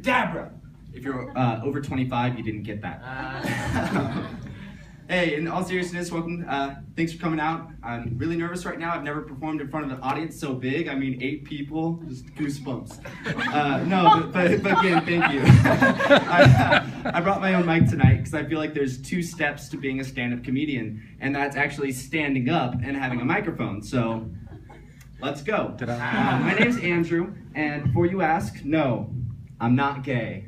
Abracadabra. If you're over 25, you didn't get that. Hey, in all seriousness, welcome. Thanks for coming out. I'm really nervous right now. I've never performed in front of an audience so big. I mean, 8 people, just goosebumps. No, but again, thank you. I brought my own mic tonight because I feel like there's 2 steps to being a stand-up comedian, and that's actually standing up and having a microphone. So, let's go. My name's Andrew, and before you ask, no, I'm not gay.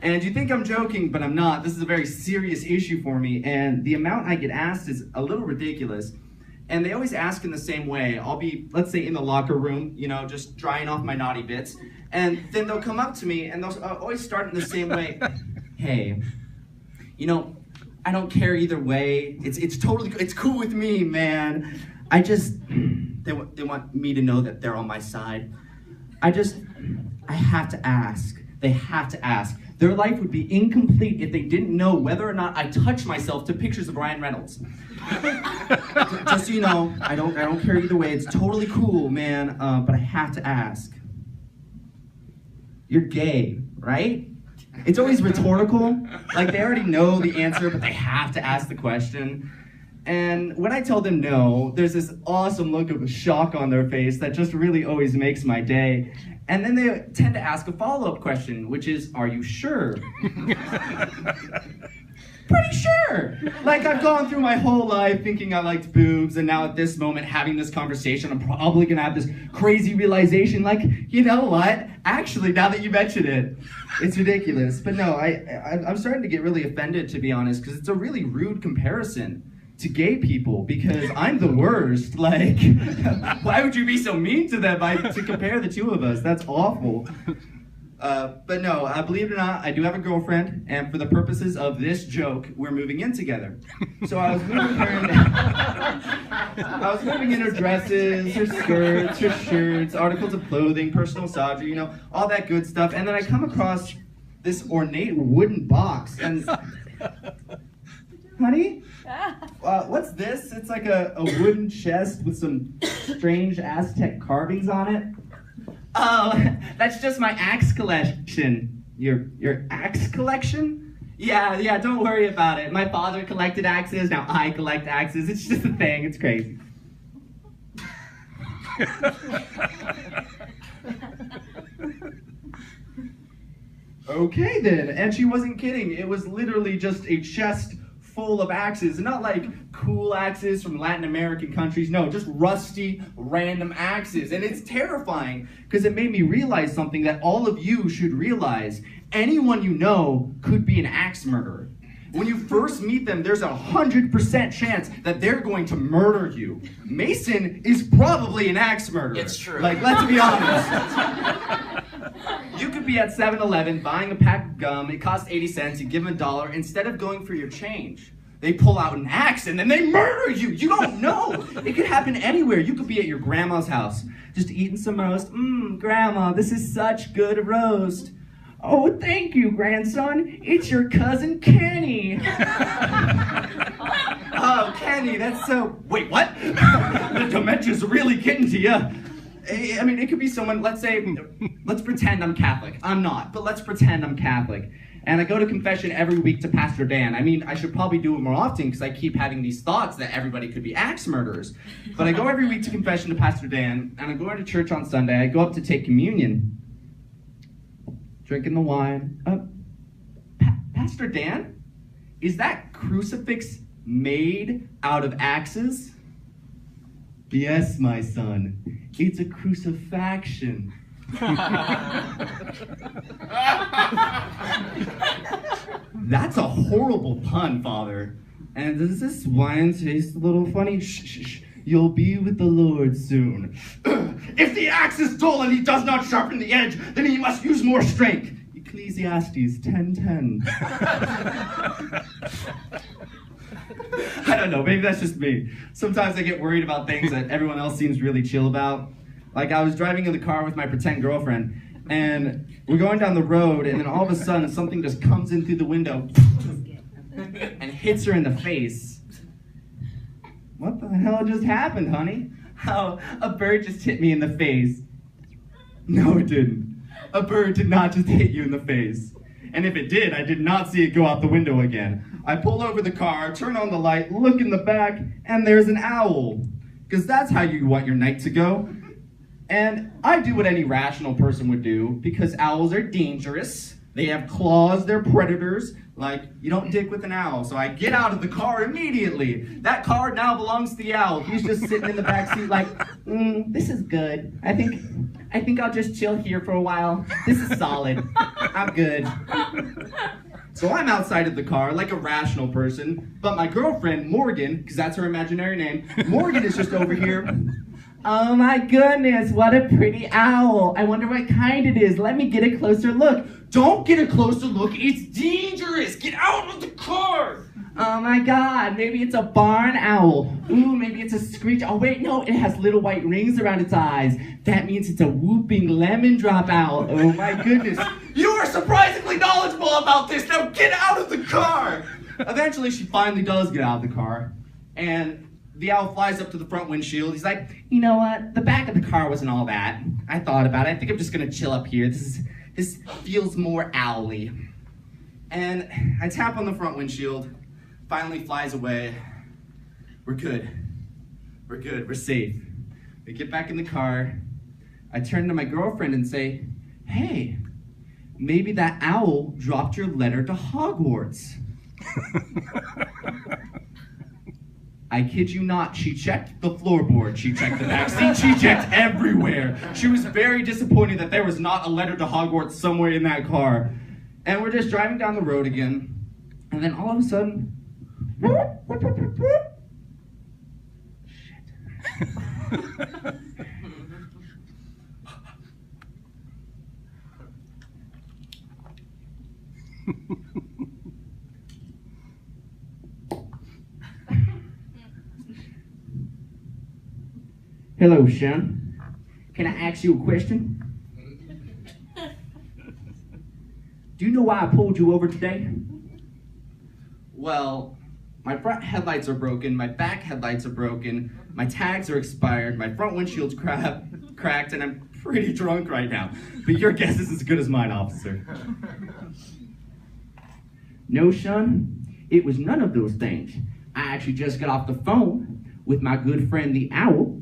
And you think I'm joking, but I'm not. This is a very serious issue for me, and the amount I get asked is a little ridiculous. And they always ask in the same way. I'll be, let's say, in the locker room, you know, just drying off my naughty bits, and then they'll come up to me, and they'll always start in the same way. Hey, you know, I don't care either way. It's totally, it's cool with me, man. I just, they want me to know that they're on my side. I have to ask. They have to ask. Their life would be incomplete if they didn't know whether or not I touch myself to pictures of Ryan Reynolds. Just so you know, I don't care either way. It's totally cool, man. But I have to ask. You're gay, right? It's always rhetorical. Like they already know the answer, but they have to ask the question. And when I tell them no, there's this awesome look of shock on their face that just really always makes my day. And then they tend to ask a follow-up question, which is, are you sure? Pretty sure. Like I've gone through my whole life thinking I liked boobs, and now at this moment having this conversation, I'm probably gonna have this crazy realization like, you know what? Actually, now that you mention it, it's ridiculous. But no, I'm starting to get really offended, to be honest, because it's a really rude comparison to gay people, because I'm the worst. Like, why would you be so mean to them to compare the 2 of us? That's awful. But no, believe it or not, I do have a girlfriend, and for the purposes of this joke, we're moving in together. So I was moving in her dresses, her skirts, her shirts, articles of clothing, personal massager, you know, all that good stuff. And then I come across this ornate wooden box, and honey? What's this? It's like a wooden chest with some strange Aztec carvings on it. Oh, that's just my axe collection. Your axe collection? Yeah, don't worry about it. My father collected axes, now I collect axes. It's just a thing, it's crazy. Okay then, and she wasn't kidding. It was literally just a chest full of axes, and not like cool axes from Latin American countries, no, just rusty, random axes. And it's terrifying, because it made me realize something that all of you should realize. Anyone you know could be an axe murderer. When you first meet them, there's 100% chance that they're going to murder you. Mason is probably an axe murderer. It's true. Like, let's be honest. You could be at 7-Eleven buying a pack of gum, it costs 80 cents, you give them $1, instead of going for your change, they pull out an axe and then they murder you. You don't know. It could happen anywhere. You could be at your grandma's house, just eating some roast. Grandma, this is such good roast. Oh, thank you, grandson. It's your cousin Kenny. Oh, Kenny, that's so... Wait, what? The dementia's really getting to you. I mean, it could be someone, let's pretend I'm Catholic. I'm not, but let's pretend I'm Catholic. And I go to confession every week to Pastor Dan. I mean, I should probably do it more often because I keep having these thoughts that everybody could be axe murderers. But I go every week to confession to Pastor Dan, and I go into church on Sunday. I go up to take communion. Drinking the wine. Pastor Dan? Is that crucifix made out of axes? Yes, my son. It's a crucifaxion. That's a horrible pun, Father. And does this wine taste a little funny? Shh. You'll be with the Lord soon. If the axe is dull and he does not sharpen the edge, then he must use more strength. Ecclesiastes 10:10. I don't know, maybe that's just me. Sometimes I get worried about things that everyone else seems really chill about. Like I was driving in the car with my pretend girlfriend, and we're going down the road, and then all of a sudden something just comes in through the window and hits her in the face. What the hell just happened, honey? Oh, a bird just hit me in the face. No, it didn't. a bird did not just hit you in the face. And if it did, I did not see it go out the window again. I pull over the car, turn on the light, look in the back, and there's an owl. Because that's how you want your night to go. And I do what any rational person would do, because owls are dangerous. They have claws, they're predators. Like, you don't dick with an owl. So I get out of the car immediately. That car now belongs to the owl. He's just sitting in the back seat like, this is good. I think I'll just chill here for a while. This is solid. I'm good. So I'm outside of the car like a rational person, but my girlfriend, Morgan, because that's her imaginary name, Morgan is just over here. Oh my goodness, what a pretty owl. I wonder what kind it is. Let me get a closer look. Don't get a closer look, it's dangerous. Get out of the car. Oh my God, maybe it's a barn owl. Ooh, maybe it's a screech. Oh wait, no, it has little white rings around its eyes. That means it's a whooping lemon drop owl. Oh my goodness. You are surprisingly knowledgeable about this. Now get out of the car. Eventually, she finally does get out of the car. And the owl flies up to the front windshield. He's like, you know what? The back of the car wasn't all that. I thought about it. I think I'm just gonna chill up here. This feels more owly. And I tap on the front windshield. Finally flies away. We're good. We're good. We're safe. We get back in the car. I turn to my girlfriend and say, hey, maybe that owl dropped your letter to Hogwarts. I kid you not, she checked the floorboard, she checked the back seat, she checked everywhere. She was very disappointed that there was not a letter to Hogwarts somewhere in that car. And we're just driving down the road again, and then all of a sudden, shit. Hello, Sean. Can I ask you a question? Do you know why I pulled you over today? Well, my front headlights are broken, my back headlights are broken, my tags are expired, my front windshield's cracked, and I'm pretty drunk right now. But your guess is as good as mine, officer. No, Sean, it was none of those things. I actually just got off the phone with my good friend the owl,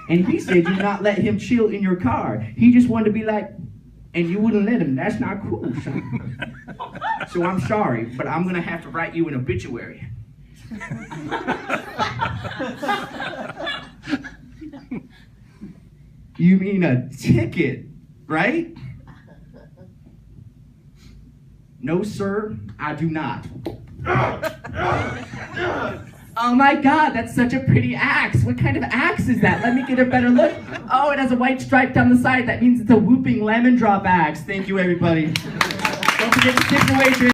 and he said you not let him chill in your car. He just wanted to be like, and you wouldn't let him. That's not cool, Sean. So I'm sorry, but I'm gonna have to write you an obituary. You mean a ticket, right? No, sir, I do not. Oh my God, that's such a pretty axe. What kind of axe is that? Let me get a better look. Oh, it has a white stripe down the side. That means it's a whooping lemon drop axe. Thank you, everybody. Don't forget to tip the waitress.